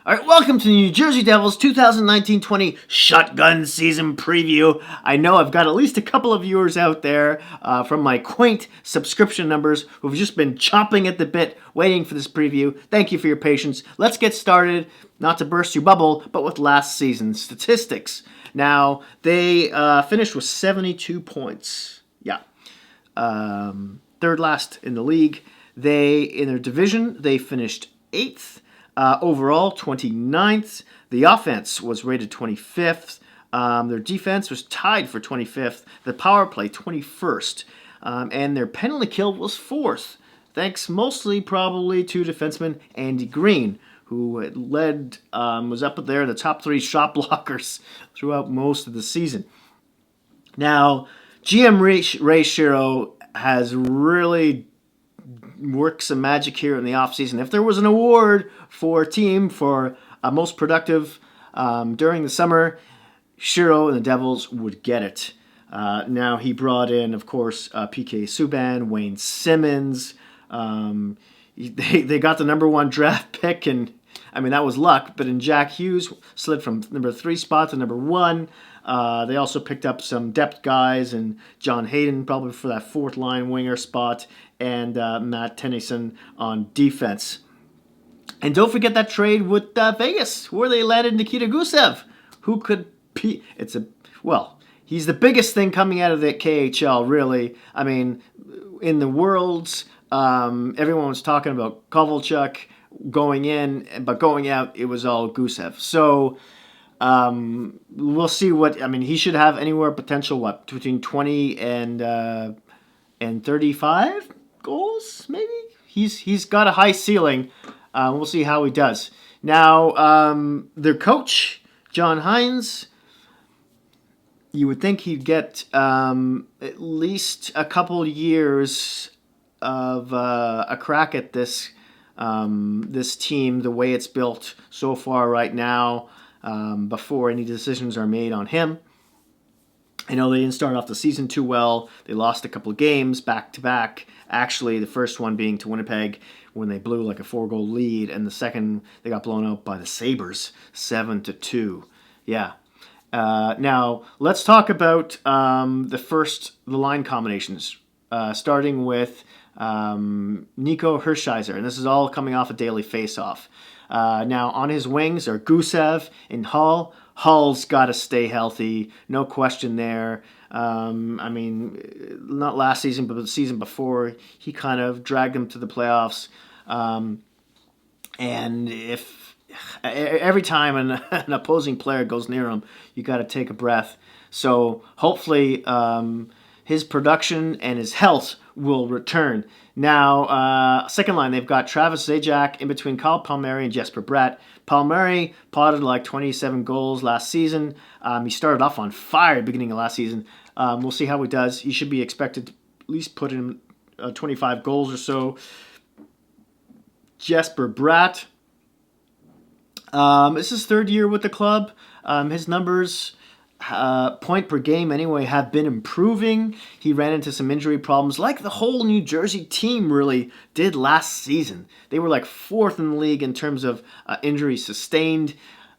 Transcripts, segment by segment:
All right, welcome to the New Jersey Devils 2019-20 Shotgun Season Preview. I know I've got at least a couple of viewers out there from my quaint subscription numbers who've just been chomping at the bit waiting for this preview. Thank you for your patience. Let's get started, not to burst your bubble, but with last season's statistics. Now, they finished with 72 points. Yeah. Third last in the league. In their division, they finished 8th. Overall, 29th. The offense was rated 25th. Their defense was tied for 25th. The power play, 21st. And their penalty kill was 4th, thanks mostly probably to defenseman Andy Green, who was up there in the top 3 shot blockers throughout most of the season. Now, GM Ray Shero has really worked some magic here in the offseason. If there was an award for a team for most productive during the summer, Shero and the Devils would get it. Now, he brought in, of course, PK Subban, Wayne Simmons. They got the number 1 draft pick, and that was luck, but in Jack Hughes slid from number 3 spot to number 1. They also picked up some depth guys, and John Hayden probably for that 4th line winger spot, and Matt Tennyson on defense. And don't forget that trade with Vegas, where they landed Nikita Gusev, who could be, he's the biggest thing coming out of the KHL, really. In the Worlds, everyone was talking about Kovalchuk going in, but going out, it was all Gusev. So we'll see he should have anywhere potential, between 20 and 35 goals, maybe? He's got a high ceiling. We'll see how he does. Now, their coach, John Hines, you would think he'd get at least a couple years of a crack at this team, the way it's built so far right now, before any decisions are made on him. I know they didn't start off the season too well. They lost a couple of games back-to-back. Actually, the first one being to Winnipeg when they blew like a 4-goal lead, and the second they got blown out by the Sabres 7-2. Yeah. Now, let's talk about the line combinations, starting with Nico Hershiser, and this is all coming off a daily face-off. Now, on his wings are Gusev and Hull. Hull's got to stay healthy, no question there. Not last season, but the season before, he kind of dragged them to the playoffs. And if every time an opposing player goes near him, you got to take a breath. So hopefully his production and his health will return. Now, second line, they've got Travis Zajac in between Kyle Palmieri and Jesper Bratt. Palmieri potted like 27 goals last season. He started off on fire at the beginning of last season. We'll see how he does. He should be expected to at least put in 25 goals or so. Jesper Bratt, this is his 3rd year with the club. His numbers, point per game anyway, have been improving. He ran into some injury problems like the whole New Jersey team really did last season. They were like 4th in the league in terms of injuries sustained.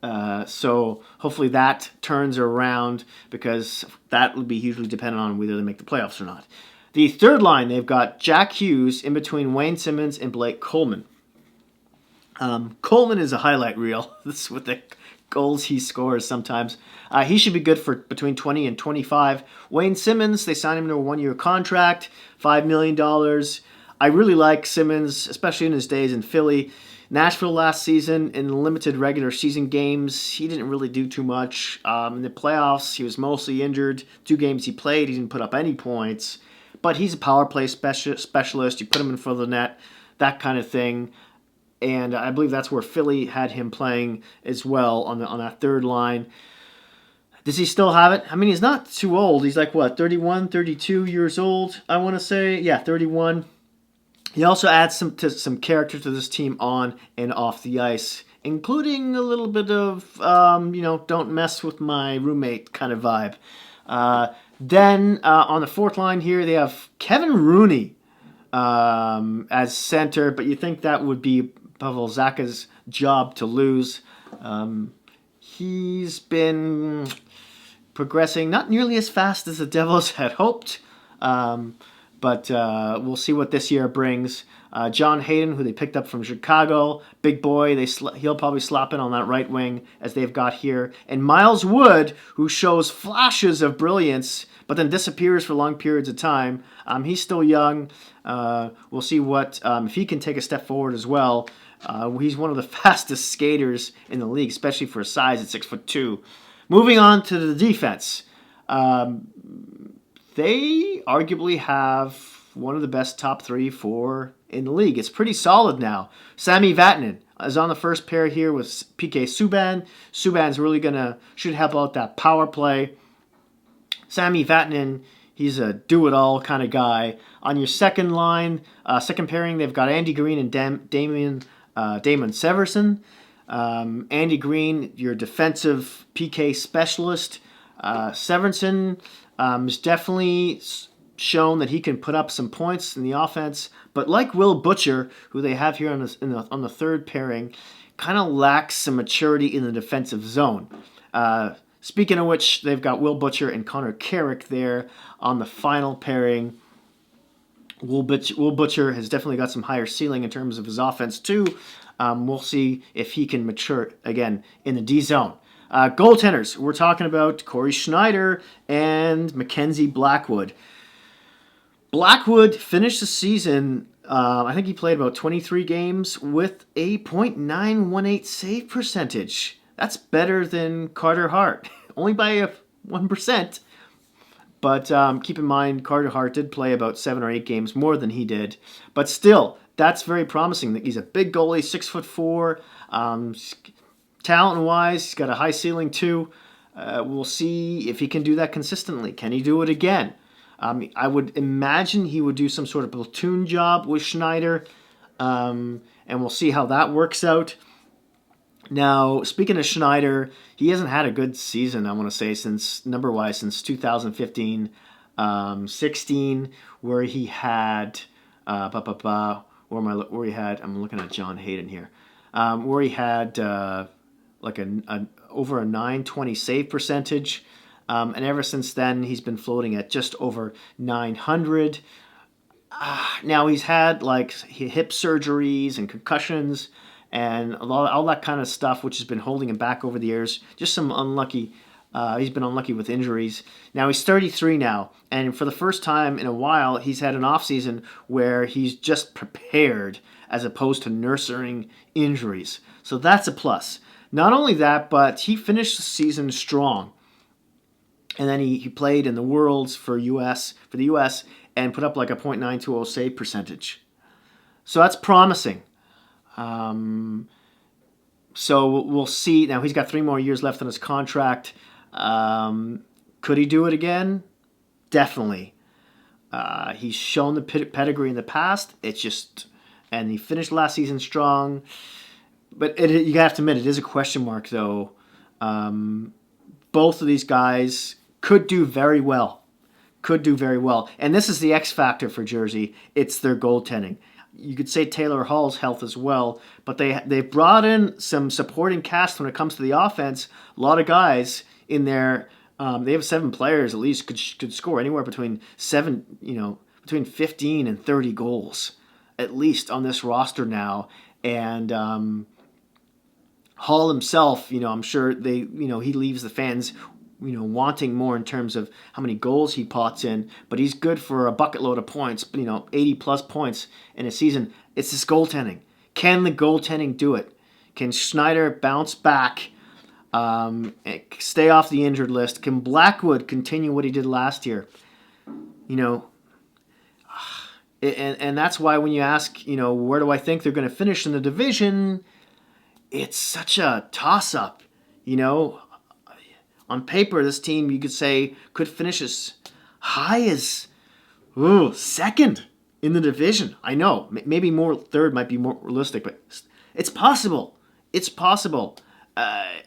So hopefully that turns around, because that would be hugely dependent on whether they make the playoffs or not. The third line, they've got Jack Hughes in between Wayne Simmons and Blake Coleman. Coleman is a highlight reel. This is with the goals he scores sometimes. He should be good for between 20 and 25. Wayne Simmons, they signed him to a 1-year contract, $5 million. I really like Simmons, especially in his days in Philly. Nashville last season, in limited regular season games, he didn't really do too much. In the playoffs, he was mostly injured. 2 games he played, he didn't put up any points. But he's a power play specialist. You put him in front of the net, that kind of thing. And I believe that's where Philly had him playing as well on that third line. Does he still have it? He's not too old. He's like, 31, 32 years old, I want to say. Yeah, 31. He also adds some character to this team on and off the ice, including a little bit of, don't mess with my roommate kind of vibe. Then on the 4th line here, they have Kevin Rooney as center, but you think that would be Pavel Zacha's job to lose. He's been progressing not nearly as fast as the Devils had hoped, but we'll see what this year brings. John Hayden, who they picked up from Chicago, big boy, he'll probably slop in on that right wing as they've got here. And Miles Wood, who shows flashes of brilliance, but then disappears for long periods of time. He's still young. We'll see what if he can take a step forward as well. He's one of the fastest skaters in the league, especially for his size at 6'2". Moving on to the defense. They arguably have one of the best top 3, 4 in the league. It's pretty solid now. Sami Vatanen is on the first pair here with PK Subban. Subban's really should help out that power play. Sami Vatanen, he's a do-it-all kind of guy. On your second line, second pairing, they've got Andy Green and Damon Severson. Andy Green, your defensive PK specialist. Severson is definitely shown that he can put up some points in the offense, but like Will Butcher, who they have here on the third pairing, kind of lacks some maturity in the defensive zone. Speaking of which, they've got Will Butcher and Connor Carrick there on the final pairing. Will Butcher has definitely got some higher ceiling in terms of his offense too. We'll see if he can mature again in the D zone. Goaltenders, we're talking about Corey Schneider and Mackenzie Blackwood. Blackwood finished the season, I think he played about 23 games with a .918 save percentage. That's better than Carter Hart, only by 1%. But keep in mind, Carter Hart did play about 7 or 8 games more than he did. But still, that's very promising. He's a big goalie, 6'4". Talent-wise, he's got a high ceiling too. We'll see if he can do that consistently. Can he do it again? I would imagine he would do some sort of platoon job with Schneider, and we'll see how that works out. Now, speaking of Schneider, he hasn't had a good season, I want to say, since 2015-16, where he had, I'm looking at John Hayden here, where he had over a .920 save percentage, and ever since then he's been floating at just over .900. Now he's had hip surgeries and concussions and all that kind of stuff, which has been holding him back over the years. Just some unlucky. He's been unlucky with injuries. Now he's 33 now, and for the first time in a while, he's had an offseason where he's just prepared as opposed to nursing injuries. So that's a plus. Not only that, but he finished the season strong. And then he played in the Worlds for the U.S. and put up like a .920 save percentage. So that's promising. So we'll see. Now he's got 3 more years left on his contract. Could he do it again? Definitely. He's shown the pedigree in the past. And he finished last season strong. But you have to admit, it is a question mark, though. Both of these guys could do very well. And this is the X factor for Jersey. It's their goaltending. You could say Taylor Hall's health as well, but they've brought in some supporting cast when it comes to the offense. A lot of guys in there. They have 7 players at least could score anywhere between 15 and 30 goals at least on this roster now. And Hall himself, I'm sure he leaves the fans, wanting more in terms of how many goals he pots in, but he's good for a bucket load of points, 80 plus points in a season. It's this goaltending. Can the goaltending do it? Can Schneider bounce back, stay off the injured list? Can Blackwood continue what he did last year? And that's why when you ask, where do I think they're going to finish in the division, it's such a toss-up, On paper, this team, you could say, could finish as high as second in the division. I know, maybe more third might be more realistic, but it's possible. It's possible. I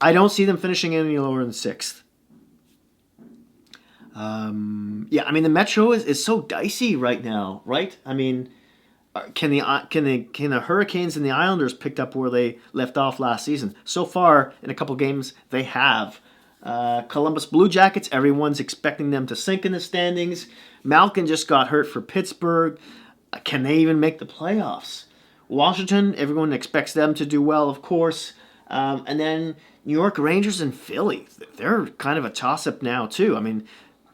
don't see them finishing any lower than 6th. The Metro is so dicey right now, right? Can the Hurricanes and the Islanders pick up where they left off last season? So far, in a couple games, they have. Columbus Blue Jackets, everyone's expecting them to sink in the standings. Malkin just got hurt for Pittsburgh. Can they even make the playoffs? Washington, everyone expects them to do well, of course. And then New York Rangers and Philly, they're kind of a toss-up now, too. I mean,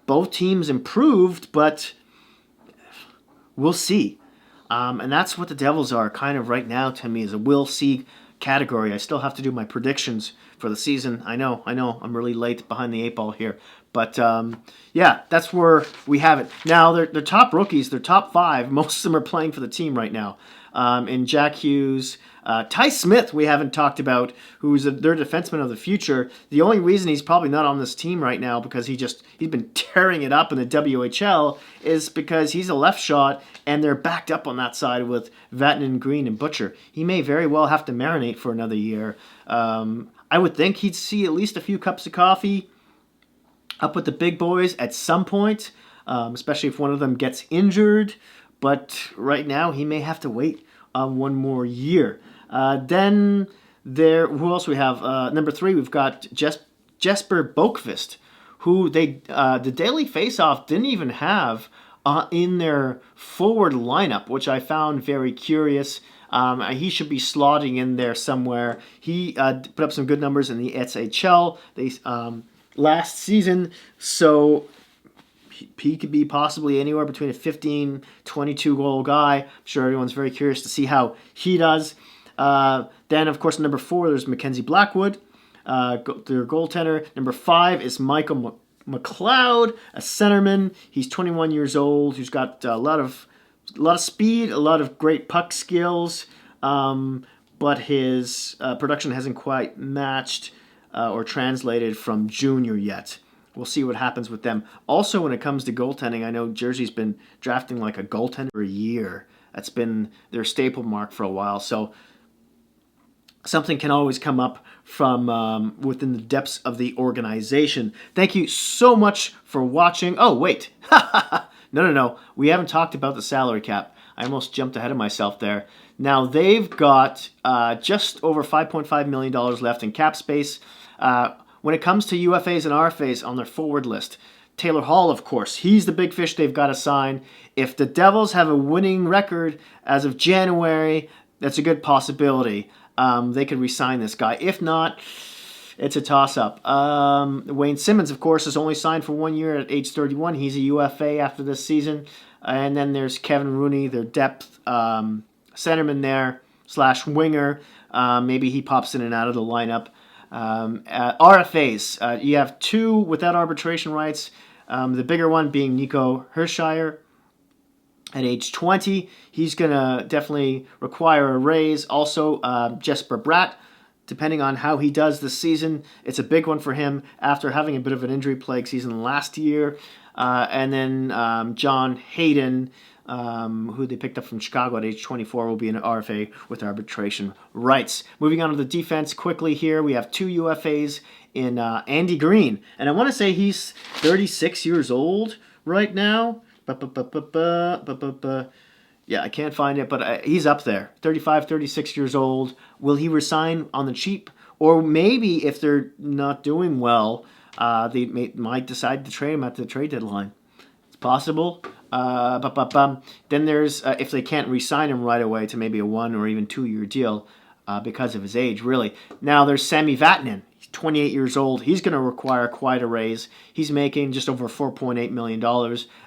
both teams improved, but we'll see. And that's what the Devils are kind of right now to me, is a we'll see category. I still have to do my predictions for the season. I know, I'm really late behind the 8 ball here. But, yeah, that's where we have it. Now, they're top rookies, they're top 5. Most of them are playing for the team right now. In Jack Hughes, Ty Smith we haven't talked about, who's their defenseman of the future. The only reason he's probably not on this team right now, because he's been tearing it up in the WHL, is because he's a left shot, and they're backed up on that side with Vatanen, Green, and Butcher. He may very well have to marinate for another year. I would think he'd see at least a few cups of coffee up with the big boys at some point, especially if one of them gets injured. But right now, he may have to wait one more year. Then who else we have? Number 3, we've got Jesper Boqvist, who the Daily Faceoff didn't even have in their forward lineup, which I found very curious. He should be slotting in there somewhere. He put up some good numbers in the SHL last season, so he could be possibly anywhere between a 15, 22-goal guy. I'm sure everyone's very curious to see how he does. Then, of course, number 4, there's Mackenzie Blackwood, their goaltender. Number 5 is Michael McLeod, a centerman. He's 21 years old, who's got a lot of speed, a lot of great puck skills, but his production hasn't quite matched or translated from junior yet. We'll see what happens with them. Also, when it comes to goaltending, I know Jersey's been drafting like a goaltender a year. That's been their staple mark for a while. So something can always come up from within the depths of the organization. Thank you so much for watching. Oh, wait. No. We haven't talked about the salary cap. I almost jumped ahead of myself there. Now, they've got just over $5.5 million left in cap space. When it comes to UFAs and RFAs on their forward list, Taylor Hall, of course, he's the big fish they've got to sign. If the Devils have a winning record as of January, that's a good possibility. They could re-sign this guy. If not, it's a toss-up. Wayne Simmons, of course, is only signed for 1 year at age 31. He's a UFA after this season. And then there's Kevin Rooney, their depth centerman there, / winger. Maybe he pops in and out of the lineup. RFAs, you have 2 without arbitration rights. The bigger one being Nico Hershiser at age 20. He's going to definitely require a raise. Also, Jesper Bratt, depending on how he does this season, it's a big one for him after having a bit of an injury-plagued season last year. And then John Hayden, who they picked up from Chicago at age 24, will be an RFA with arbitration rights. Moving on to the defense quickly here, we have 2 UFAs in Andy Green. And I want to say he's 36 years old right now. Yeah, I can't find it, but he's up there. 35, 36 years old. Will he resign on the cheap? Or maybe if they're not doing well, they might decide to trade him at the trade deadline. It's possible. Then there's, if they can't re-sign him right away to maybe a 1 or even 2 year deal because of his age, really. Now there's Sami Vatanen. He's 28 years old. He's going to require quite a raise. He's making just over $4.8 million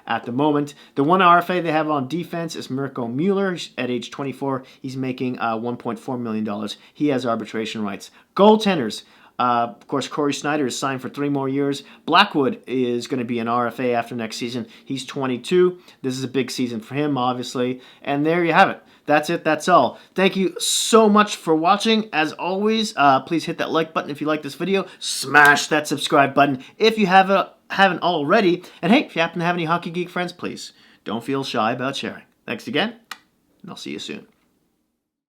at the moment. The one RFA they have on defense is Mirko Mueller. At age 24, he's making $1.4 million. He has arbitration rights. Goaltenders. Of course, Corey Snyder is signed for 3 more years. Blackwood is going to be an RFA after next season. He's 22. This is a big season for him, obviously. And there you have it. That's it. That's all. Thank you so much for watching. As always, please hit that like button if you like this video. Smash that subscribe button if you haven't already. And hey, if you happen to have any Hockey Geek friends, please don't feel shy about sharing. Thanks again, and I'll see you soon.